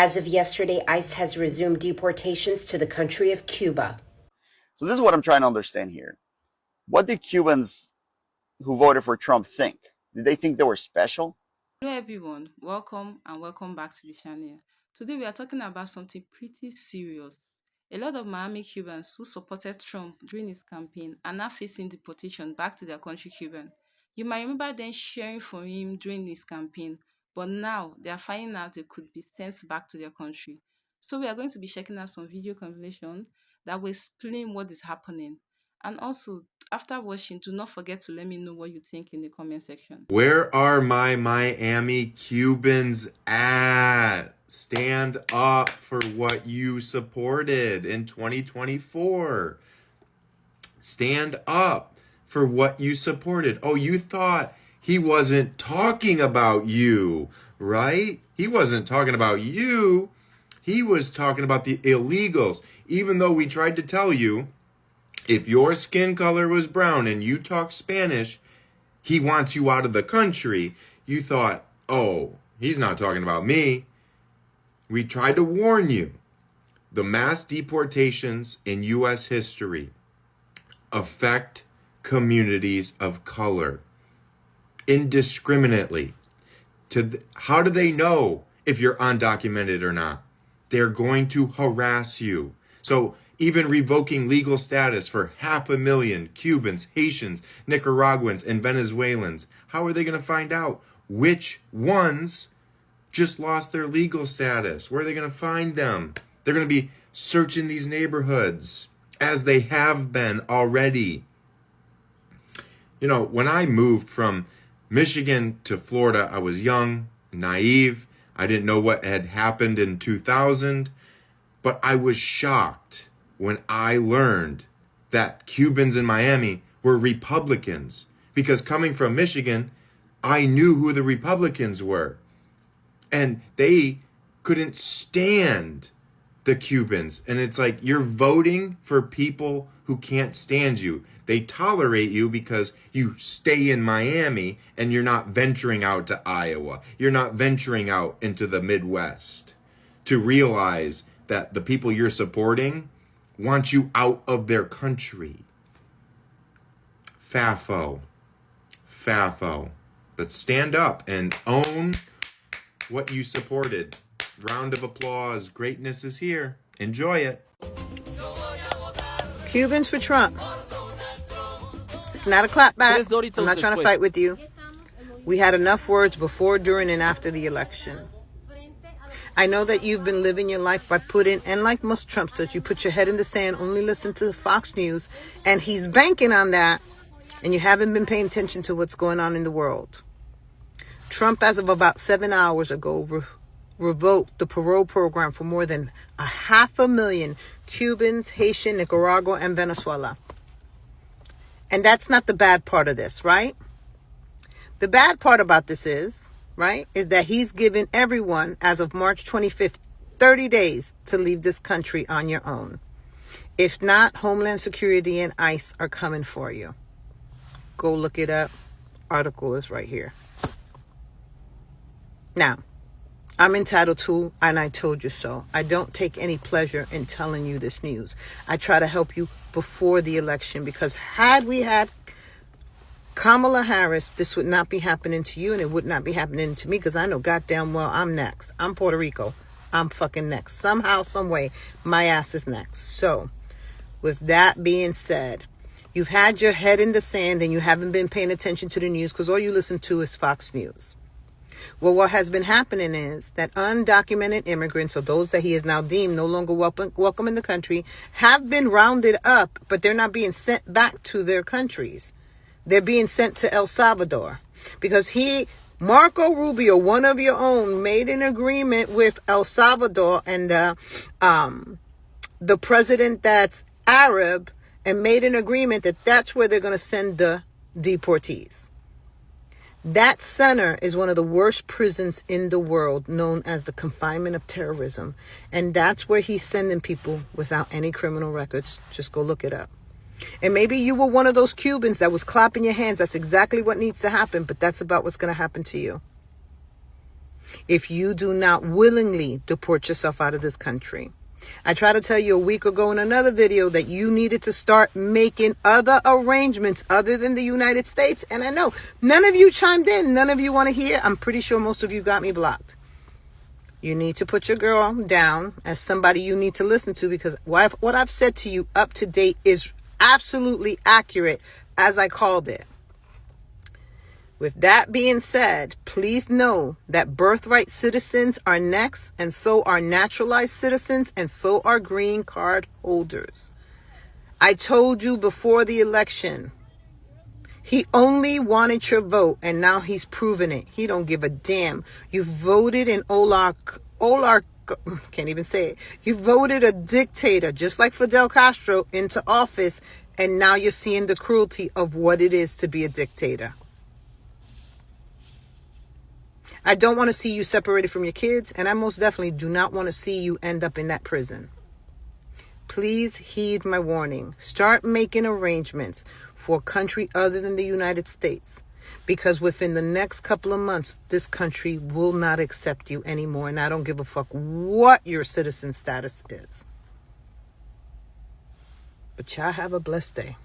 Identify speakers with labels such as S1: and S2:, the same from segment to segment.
S1: As of yesterday, ICE has resumed deportations to the country of Cuba.
S2: So this is what I'm trying to understand here. What did Cubans who voted for Trump think? Did they think they were special?
S3: Hello everyone, welcome and welcome back to the channel. Today we are talking about something pretty serious. A lot of Miami Cubans who supported Trump during his campaign are now facing deportation back to their country Cuban. You might remember them cheering for him during his campaign, but now they are finding out they could be sent back to their country. So we are going to be checking out some video compilation that will explain what is happening. And also, after watching, do not forget to let me know what you think in the comment section.
S4: Where are my Miami Cubans at? Stand up for what you supported in 2024. Stand up for what you supported. Oh, you thought he wasn't talking about you, right? He wasn't talking about you. He was talking about the illegals. Even though we tried to tell you, if your skin color was brown and you talk Spanish, he wants you out of the country. You thought, oh, he's not talking about me. We tried to warn you. The mass deportations in U.S. history affect communities of color indiscriminately. How do they know if you're undocumented or not? They're going to harass you. So even revoking legal status for 500,000 Cubans, Haitians, Nicaraguans, and Venezuelans, how are they going to find out which ones just lost their legal status? Where are they going to find them? They're going to be searching these neighborhoods as they have been already. You know, when I moved from Michigan to Florida, I was young, naive. I didn't know what had happened in 2000, but I was shocked when I learned that Cubans in Miami were Republicans, because coming from Michigan, I knew who the Republicans were, and they couldn't stand the Cubans. And it's like, you're voting for people who can't stand you. They tolerate you because you stay in Miami and you're not venturing out to Iowa. You're not venturing out into the Midwest to realize that the people you're supporting want you out of their country. Fafo. But stand up and own what you supported. Round of applause. Greatness is here. Enjoy it.
S5: Cubans for Trump. It's not a clapback. I'm not trying to fight with you. We had enough words before, during, and after the election. I know that you've been living your life by putting, and like most Trumpsters, you put your head in the sand, only listen to Fox News, and he's banking on that, and you haven't been paying attention to what's going on in the world. Trump, as of about 7 hours ago, revoked the parole program for more than 500,000 Cubans, Haitian, Nicaragua, and Venezuela. And that's not the bad part of this, right? The bad part about this is that he's given everyone, as of March 25th, 30 days to leave this country on your own. If not, Homeland Security and ICE are coming for you. Go look it up. Article is right here. Now, I'm entitled to, and I told you so. I don't take any pleasure in telling you this news. I try to help you before the election, because had we had Kamala Harris, this would not be happening to you, and it would not be happening to me, because I know goddamn well I'm next. I'm Puerto Rico. I'm fucking next. Somehow, some way, my ass is next. So, with that being said, you've had your head in the sand and you haven't been paying attention to the news, because all you listen to is Fox News. Well, what has been happening is that undocumented immigrants, or those that he has now deemed no longer welcome in the country, have been rounded up, but they're not being sent back to their countries. They're being sent to El Salvador, because Marco Rubio, one of your own, made an agreement with El Salvador and the president that's Arab, and made an agreement that that's where they're going to send the deportees. That center is one of the worst prisons in the world, known as the confinement of terrorism. And that's where he's sending people without any criminal records. Just go look it up. And maybe you were one of those Cubans that was clapping your hands. That's exactly what needs to happen, but that's about what's going to happen to you. if you do not willingly deport yourself out of this country. I tried to tell you a week ago in another video that you needed to start making other arrangements other than the United States. And I know none of you chimed in. None of you want to hear. I'm pretty sure most of you got me blocked. You need to put your girl down as somebody you need to listen to, because what I've said to you up to date is absolutely accurate as I called it. With that being said, please know that birthright citizens are next, and so are naturalized citizens, and so are green card holders. I told you before the election, he only wanted your vote, and now he's proven it. He don't give a damn. You voted in can't even say it. You voted a dictator, just like Fidel Castro, into office, and now you're seeing the cruelty of what it is to be a dictator. I don't want to see you separated from your kids, and I most definitely do not want to see you end up in that prison. Please heed my warning. Start making arrangements for a country other than the United States, because within the next couple of months, this country will not accept you anymore, and I don't give a fuck what your citizen status is. But y'all have a blessed day.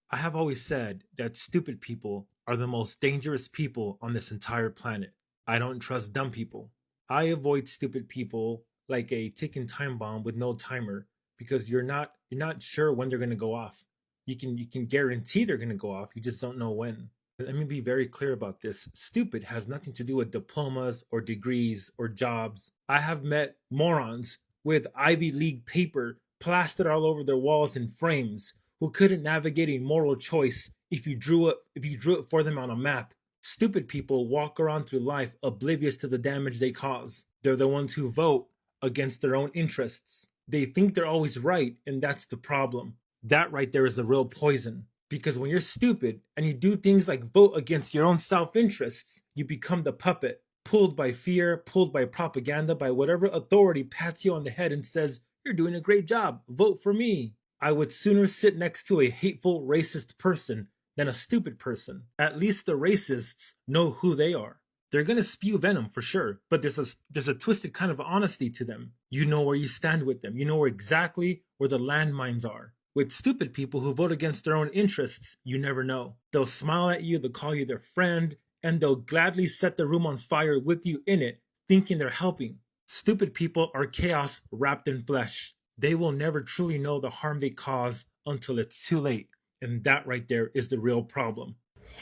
S6: I have always said that stupid people are the most dangerous people on this entire planet. I don't trust dumb people. I avoid stupid people like a ticking time bomb with no timer, because you're not sure when they're going to go off. You can guarantee they're going to go off, you just don't know when. Let me be very clear about this. Stupid has nothing to do with diplomas or degrees or jobs. I have met morons with Ivy League paper plastered all over their walls in frames who couldn't navigate a moral choice if you drew it for them on a map. Stupid people walk around through life oblivious to the damage they cause. They're the ones who vote against their own interests. They think they're always right, and that's the problem. That right there is the real poison. Because when you're stupid and you do things like vote against your own self-interests, you become the puppet, pulled by fear, pulled by propaganda, by whatever authority pats you on the head and says, "You're doing a great job, vote for me." I would sooner sit next to a hateful, racist person than a stupid person. At least the racists know who they are. They're going to spew venom for sure, but there's a twisted kind of honesty to them. You know where you stand with them. You know exactly where the landmines are. With stupid people who vote against their own interests, you never know. They'll smile at you, they'll call you their friend, and they'll gladly set the room on fire with you in it, thinking they're helping. Stupid people are chaos wrapped in flesh. They will never truly know the harm they cause until it's too late. And that right there is the real problem.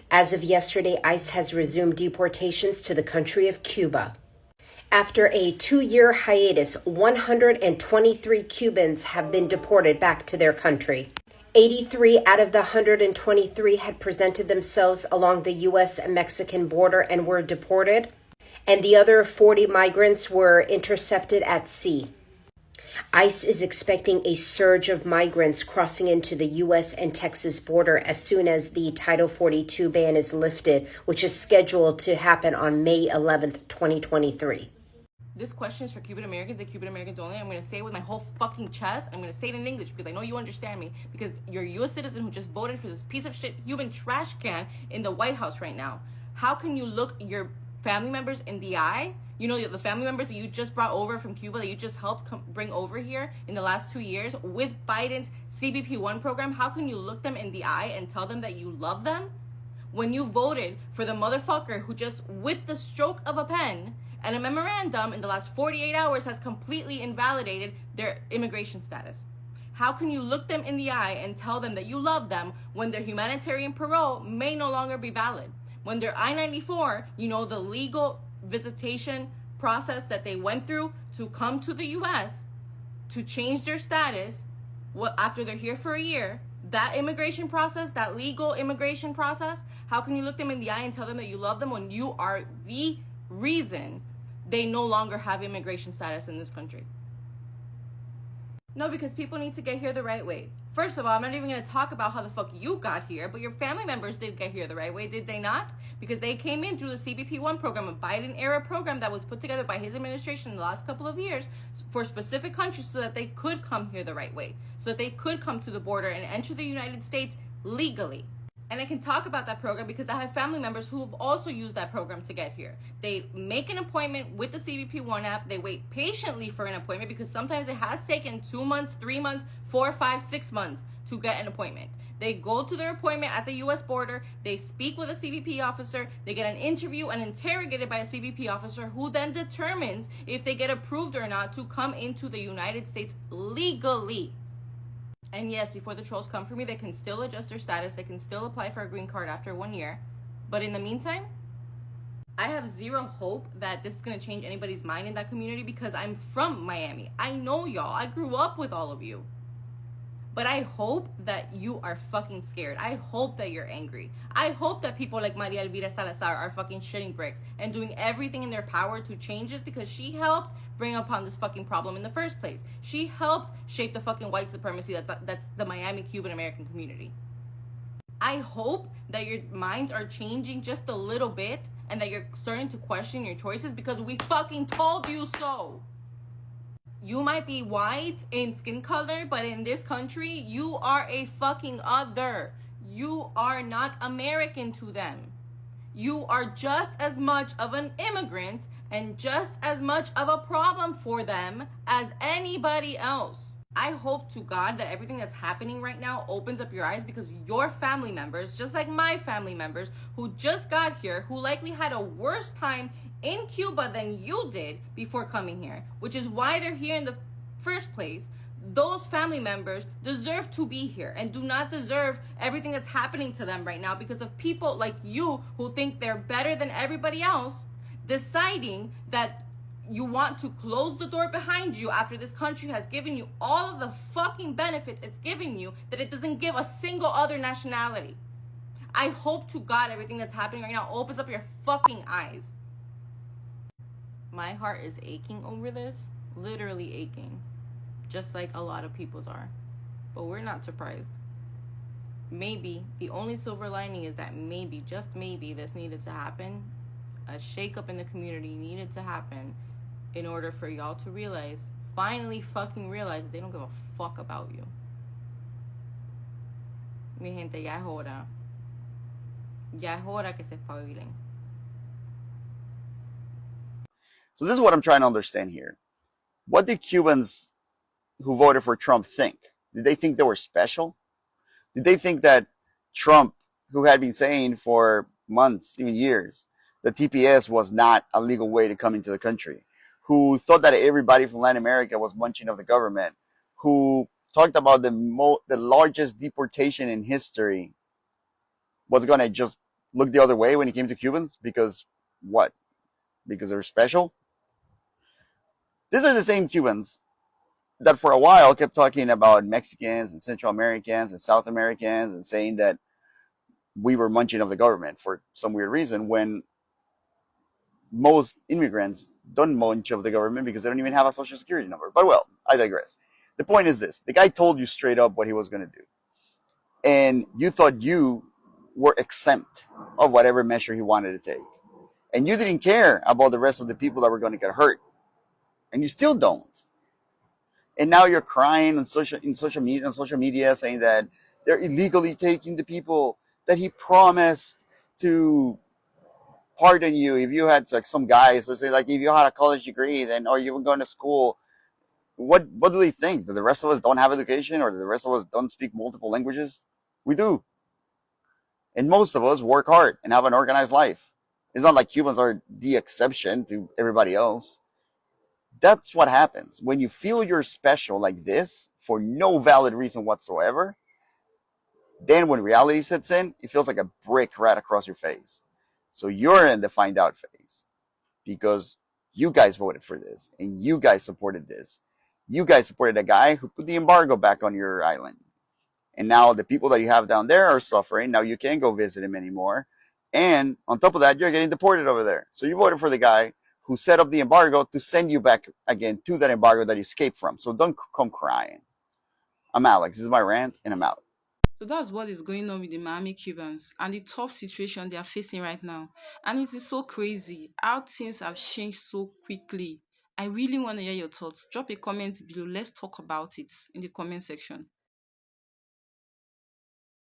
S1: As of yesterday, ICE has resumed deportations to the country of Cuba. After a 2-year hiatus, 123 Cubans have been deported back to their country. 83 out of the 123 had presented themselves along the U.S. and Mexican border and were deported, and the other 40 migrants were intercepted at sea. ICE is expecting a surge of migrants crossing into the U.S. and Texas border as soon as the Title 42 ban is lifted, which is scheduled to happen on May 11th, 2023.
S7: This question is for Cuban Americans and Cuban Americans only. I'm going to say it with my whole fucking chest. I'm going to say it in English because I know you understand me. Because you're a U.S. citizen who just voted for this piece of shit human trash can in the White House right now. How can you look your family members in the eye? You know, the family members that you just brought over from Cuba, that you just helped bring over here in the last 2 years with Biden's CBP-1 program. How can you look them in the eye and tell them that you love them when you voted for the motherfucker who just, with the stroke of a pen and a memorandum in the last 48 hours, has completely invalidated their immigration status? How can you look them in the eye and tell them that you love them when their humanitarian parole may no longer be valid? When their I-94, you know, the legal visitation process that they went through to come to the U.S. to change their status after they're here for a year, that immigration process, that legal immigration process, how can you look them in the eye and tell them that you love them when you are the reason they no longer have immigration status in this country? No, because people need to get here the right way. First of all, I'm not even going to talk about how the fuck you got here, but your family members did get here the right way, did they not? Because they came in through the CBP-1 program, a Biden-era program that was put together by his administration in the last couple of years for specific countries so that they could come here the right way, so that they could come to the border and enter the United States legally. And I can talk about that program because I have family members who have also used that program to get here. They make an appointment with the CBP One app. They wait patiently for an appointment because sometimes it has taken 2 months, 3 months, 4, 5, 6 months to get an appointment. They go to their appointment at the US border. They speak with a CBP officer. They get an interview and interrogated by a CBP officer who then determines if they get approved or not to come into the United States legally. And yes, before the trolls come for me, they can still adjust their status. They can still apply for a green card after 1 year. But in the meantime, I have zero hope that this is going to change anybody's mind in that community because I'm from Miami. I know y'all. I grew up with all of you. But I hope that you are fucking scared. I hope that you're angry. I hope that people like Maria Elvira Salazar are fucking shitting bricks and doing everything in their power to change this because she helped bring upon this fucking problem in the first place. She helped shape the fucking white supremacy that's the Miami Cuban American community. I hope that your minds are changing just a little bit and that you're starting to question your choices because we fucking told you so. You might be white in skin color, but in this country, you are a fucking other. You are not American to them. You are just as much of an immigrant and just as much of a problem for them as anybody else. I hope to God that everything that's happening right now opens up your eyes because your family members, just like my family members who just got here, who likely had a worse time in Cuba than you did before coming here, which is why they're here in the first place. Those family members deserve to be here and do not deserve everything that's happening to them right now because of people like you who think they're better than everybody else, deciding that you want to close the door behind you after this country has given you all of the fucking benefits it's giving you that it doesn't give a single other nationality. I hope to God everything that's happening right now opens up your fucking eyes. My heart is aching over this, literally aching, just like a lot of people's are. But we're not surprised. Maybe, the only silver lining is that maybe, just maybe, this needed to happen. A shakeup in the community needed to happen in order for y'all to realize, finally fucking realize that they don't give a fuck about you. Mi gente, ya es hora. Ya es hora que se espabilen.
S2: So this is what I'm trying to understand here. What did Cubans who voted for Trump think? Did they think they were special? Did they think that Trump, who had been saying for months, even years, that TPS was not a legal way to come into the country, who thought that everybody from Latin America was munching of the government, who talked about the largest deportation in history, was going to just look the other way when it came to Cubans? Because what? Because they're special? These are the same Cubans that for a while kept talking about Mexicans and Central Americans and South Americans and saying that we were munching of the government for some weird reason when most immigrants don't munch of the government because they don't even have a social security number. But well, I digress. The point is this. The guy told you straight up what he was going to do. And you thought you were exempt of whatever measure he wanted to take. And you didn't care about the rest of the people that were going to get hurt. And you still don't. And now you're crying on social media saying that they're illegally taking the people that he promised to pardon you if you had like some guys or say like if you had a college degree then or you were going to school. What do they think? That the rest of us don't have education or that the rest of us don't speak multiple languages? We do. And most of us work hard and have an organized life. It's not like Cubans are the exception to everybody else. That's what happens. When you feel you're special like this for no valid reason whatsoever, then when reality sets in, it feels like a brick right across your face. So you're in the find out phase because you guys voted for this and you guys supported this. You guys supported a guy who put the embargo back on your island. And now the people that you have down there are suffering. Now you can't go visit him anymore. And on top of that, you're getting deported over there. So you voted for the guy who set up the embargo to send you back again to that embargo that you escaped from. So don't come crying. I'm Alex. This is my rant, and I'm out.
S3: So that's what is going on with the Miami Cubans and the tough situation they are facing right now. And it is so crazy how things have changed so quickly. I really want to hear your thoughts. Drop a comment below. Let's talk about it in the comment section.